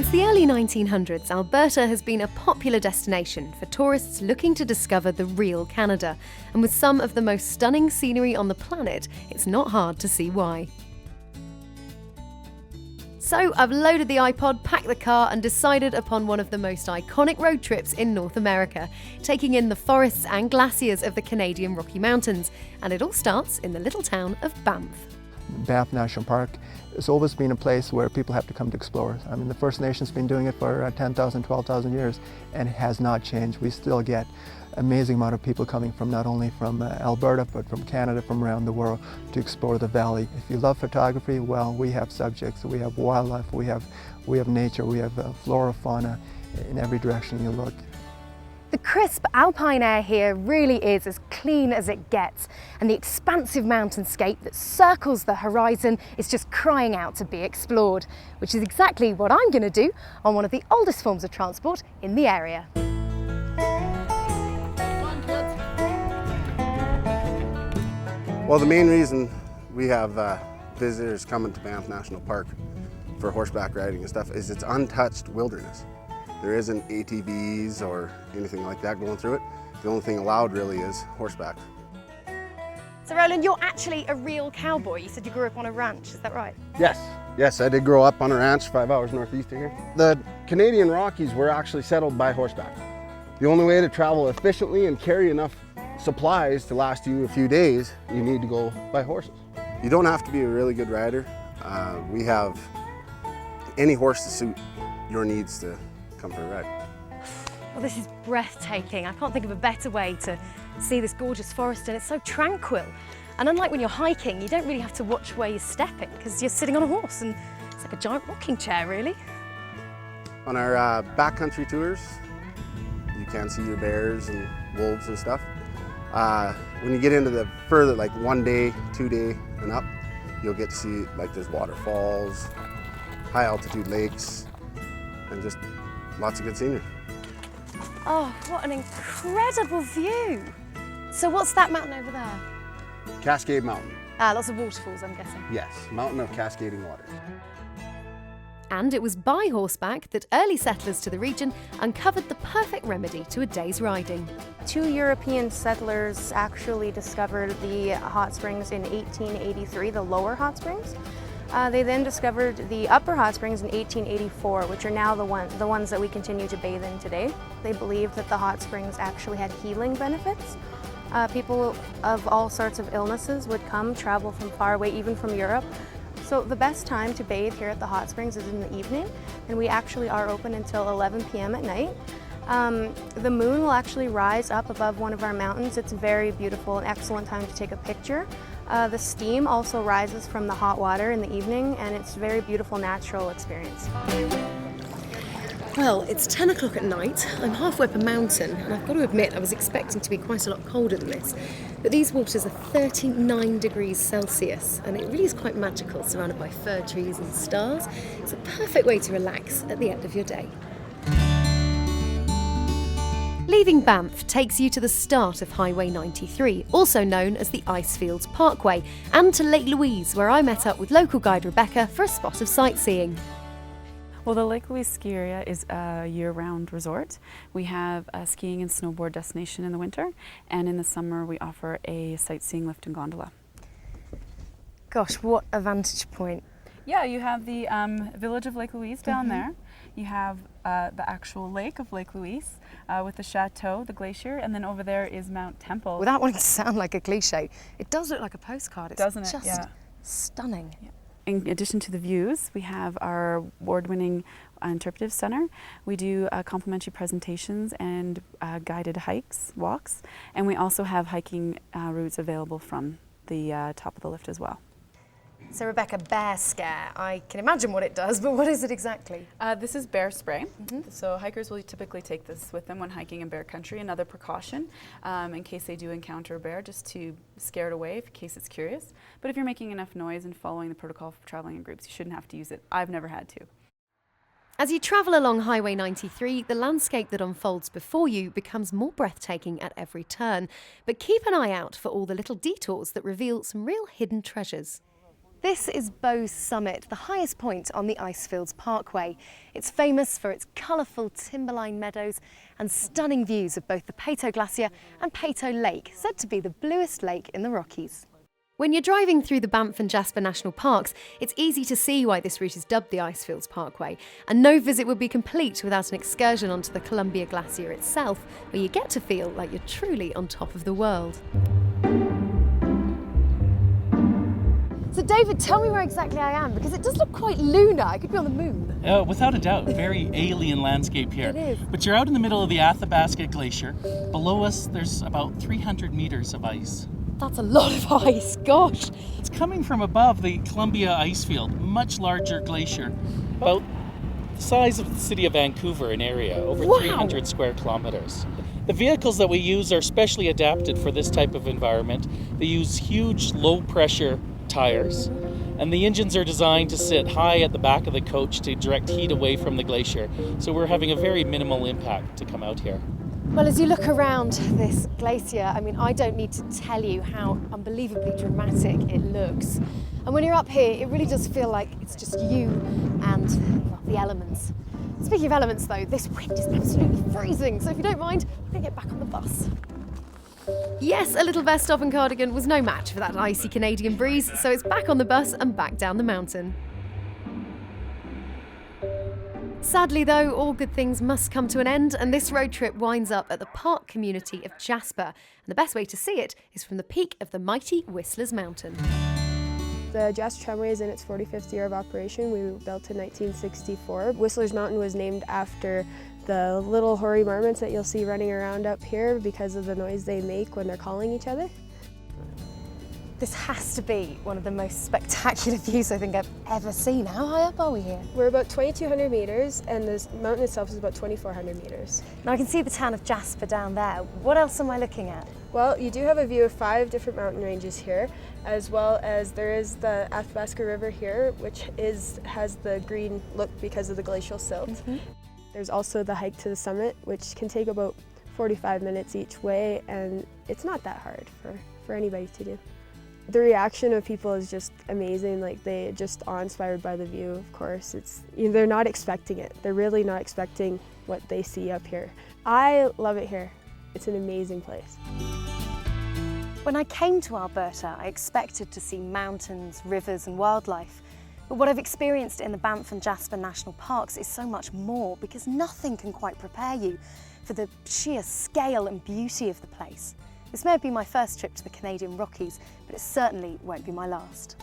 Since the early 1900s, Alberta has been a popular destination for tourists looking to discover the real Canada. And with some of the most stunning scenery on the planet, it's not hard to see why. So I've loaded the iPod, packed the car and decided upon one of the most iconic road trips in North America, taking in the forests and glaciers of the Canadian Rocky Mountains. And it all starts in the little town of Banff. Banff National Park has always been a place where people have to come to explore. I mean, the First Nations been doing it for 10,000, 12,000 years, and it has not changed. We still get amazing amount of people coming from not only from Alberta, but from Canada, from around the world to explore the valley. If you love photography, well, we have subjects, we have wildlife, we have nature, we have flora, fauna in every direction you look. The crisp alpine air here really is as clean as it gets, and the expansive mountainscape that circles the horizon is just crying out to be explored, which is exactly what I'm going to do on one of the oldest forms of transport in the area. Well, the main reason we have visitors coming to Banff National Park for horseback riding and stuff is it's untouched wilderness. There isn't ATVs or anything like that going through it. The only thing allowed really is horseback. So Roland, you're actually a real cowboy. You said you grew up on a ranch, is that right? Yes, I did grow up on a ranch 5 hours northeast of here. The Canadian Rockies were actually settled by horseback. The only way to travel efficiently and carry enough supplies to last you a few days, you need to go by horses. You don't have to be a really good rider. We have any horse to suit your needs to come for a ride. Well, this is breathtaking. I can't think of a better way to see this gorgeous forest, and it's so tranquil. And unlike when you're hiking, you don't really have to watch where you're stepping because you're sitting on a horse, and it's like a giant rocking chair, really. On our backcountry tours, you can see your bears and wolves and stuff. When you get into the further, like 1 day, 2 day and up, you'll get to see like there's waterfalls, high altitude lakes, and just lots of good scenery. Oh, what an incredible view. So what's that mountain over there? Cascade Mountain. Lots of waterfalls, I'm guessing. Yes, mountain of cascading waters. And it was by horseback that early settlers to the region uncovered the perfect remedy to a day's riding. 2 European settlers actually discovered the hot springs in 1883, the lower hot springs. They then discovered the upper hot springs in 1884, which are now the ones that we continue to bathe in today. They believed that the hot springs actually had healing benefits. People of all sorts of illnesses would travel from far away, even from Europe. So the best time to bathe here at the hot springs is in the evening, and we actually are open until 11 p.m. at night. The moon will actually rise up above one of our mountains. It's very beautiful, an excellent time to take a picture. The steam also rises from the hot water in the evening, and it's a very beautiful natural experience. Well, it's 10 o'clock at night. I'm halfway up a mountain, and I've got to admit I was expecting to be quite a lot colder than this. But these waters are 39 degrees Celsius, and it really is quite magical, surrounded by fir trees and stars. It's a perfect way to relax at the end of your day. Leaving Banff takes you to the start of Highway 93, also known as the Icefields Parkway, and to Lake Louise, where I met up with local guide Rebeckah for a spot of sightseeing. Well, the Lake Louise ski area is a year-round resort. We have a skiing and snowboard destination in the winter, and in the summer we offer a sightseeing lift and gondola. Gosh, what a vantage point. Yeah, you have the village of Lake Louise down there. You have the actual lake of Lake Louise with the chateau, the glacier, and then over there is Mount Temple. Without wanting to sound like a cliche, it does look like a postcard. It's Doesn't it? just Yeah. stunning. Yeah. In addition to the views, we have our award-winning interpretive center. We do complimentary presentations and guided hikes, walks, and we also have hiking routes available from the top of the lift as well. So Rebeckah, bear scare. I can imagine what it does, but what is it exactly? This is bear spray. So hikers will typically take this with them when hiking in bear country. Another precaution in case they do encounter a bear, just to scare it away in case it's curious. But if you're making enough noise and following the protocol for traveling in groups, you shouldn't have to use it. I've never had to. As you travel along Highway 93, the landscape that unfolds before you becomes more breathtaking at every turn. But keep an eye out for all the little detours that reveal some real hidden treasures. This is Bow's Summit, the highest point on the Icefields Parkway. It's famous for its colourful timberline meadows and stunning views of both the Peyto Glacier and Peyto Lake, said to be the bluest lake in the Rockies. When you're driving through the Banff and Jasper National Parks, it's easy to see why this route is dubbed the Icefields Parkway, and no visit would be complete without an excursion onto the Columbia Glacier itself, where you get to feel like you're truly on top of the world. So David, tell me where exactly I am, because it does look quite lunar. I could be on the moon. Without a doubt, very alien landscape here. It is. But you're out in the middle of the Athabasca Glacier. Below us, there's about 300 meters of ice. That's a lot of ice, gosh. It's coming from above the Columbia ice field, much larger glacier, about the size of the city of Vancouver in area, over 300 square kilometers. The vehicles that we use are specially adapted for this type of environment. They use huge, low-pressure tires, and the engines are designed to sit high at the back of the coach to direct heat away from the glacier. So we're having a very minimal impact to come out here. Well, as you look around this glacier, I mean, I don't need to tell you how unbelievably dramatic it looks. And when you're up here, it really does feel like it's just you and, well, the elements. Speaking of elements though, this wind is absolutely freezing, so if you don't mind, I'm going to get back on the bus. Yes, a little vest top and cardigan was no match for that icy Canadian breeze, so it's back on the bus and back down the mountain. Sadly though, all good things must come to an end, and this road trip winds up at the park community of Jasper, and the best way to see it is from the peak of the mighty Whistler's Mountain. The Jasper Tramway is in its 45th year of operation. We were built in 1964. Whistler's Mountain was named after the little hoary marmots that you'll see running around up here because of the noise they make when they're calling each other. This has to be one of the most spectacular views I think I've ever seen. How high up are we here? We're about 2,200 meters and the mountain itself is about 2,400 meters. Now I can see the town of Jasper down there. What else am I looking at? Well, you do have a view of 5 different mountain ranges here, as well as there is the Athabasca River here, which has the green look because of the glacial silt. There's also the hike to the summit, which can take about 45 minutes each way, and it's not that hard for anybody to do. The reaction of people is just amazing. Like, they just awe-inspired by the view, of course. They're not expecting it. They're really not expecting what they see up here. I love it here. It's an amazing place. When I came to Alberta, I expected to see mountains, rivers and wildlife. But what I've experienced in the Banff and Jasper National Parks is so much more, because nothing can quite prepare you for the sheer scale and beauty of the place. This may have been my first trip to the Canadian Rockies, but it certainly won't be my last.